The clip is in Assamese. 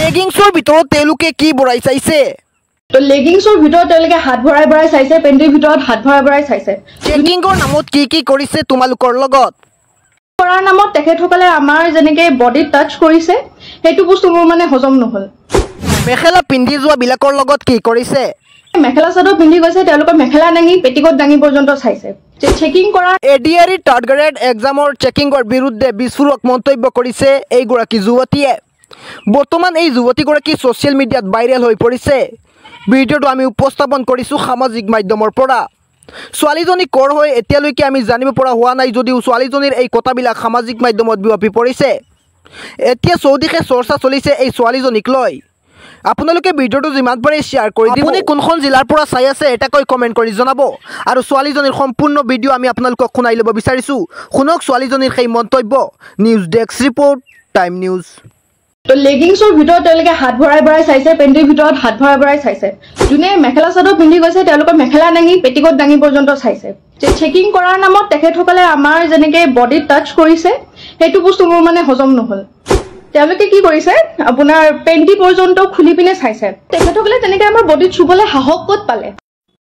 লেগিংছৰ ভিতৰত তেওঁলোকে কি বৰাই চাইছে তো লেগিংছৰ ভিতৰত তেওঁলোকে হাত ভৰাই চাইছে পেণ্টিৰ ভিতৰত হাত ভৰাই চাইছে চেকিংৰ নামত কি কৰিছে তোমালোকৰ লগত কৰাৰ নামত তেখেতসকলে আমাৰ যেনেকে বডিত টাচ কৰিছে সেইটো বস্তু মোৰ মানে হজম নহল মেখেলা পিন্ধি যোৱা বিলাকৰ লগত কি কৰিছে মেখেলা চাদৰ পিন্ধি গৈছে তেওঁলোকৰ মেখেলা দাঙি পেটিকোট দাঙি পৰ্যন্ত চাইছে চেকিং কৰা এডিআৰই থাৰ্ড গ্ৰেড এক্সামৰ চেকিংৰ বিৰুদ্ধে বিস্ফোৰক মন্তব্য কৰিছে এইগৰাকী যুৱতীয়ে বৰ্তমান এই যুৱতীগৰাকী ছ'চিয়েল মিডিয়াত ভাইৰেল হৈ পৰিছে ভিডিঅ'টো আমি উপস্থাপন কৰিছোঁ সামাজিক মাধ্যমৰ পৰা ছোৱালীজনী কৰ হৈ এতিয়ালৈকে আমি জানিব পৰা হোৱা নাই যদিও ছোৱালীজনীৰ এই কথাবিলাক সামাজিক মাধ্যমত বিয়পি পৰিছে এতিয়া চৌদিশে চৰ্চা চলিছে এই ছোৱালীজনীক লৈ আপোনালোকে ভিডিঅ'টো যিমান পাৰে শ্বেয়াৰ কৰি দিব আপুনি কোনখন জিলাৰ পৰা চাই আছে এটাকৈ কমেণ্ট কৰি জনাব আৰু ছোৱালীজনীৰ সম্পূৰ্ণ ভিডিঅ' আমি আপোনালোকক শুনাই ল'ব বিচাৰিছোঁ শুনক ছোৱালীজনীৰ সেই মন্তব্য news desk report time news তো লেগিংছৰ ভিতৰত তেওঁলোকে হাত ভৰাই চাইছে পেণ্টিৰ ভিতৰত হাত ভৰাই চাইছে যোনে মেখেলা চাদৰ পিন্ধি গৈছে তেওঁলোকৰ মেখেলা দাঙি পেটিকোট দাঙি পৰ্যন্ত চাইছে চেকিং কৰাৰ নামত তেখেতসকলে আমাৰ যেনেকে বডিত টাচ কৰিছে সেইটো বস্তু মোৰ মানে হজম নহল তেওঁলোকে কি কৰিছে আপোনাৰ পেণ্টি পৰ্যন্ত খুলি পিনে চাইছে তেখেতসকলে তেনেকৈ আমাৰ বডিত চুবলৈ সাহস ক'ত পালে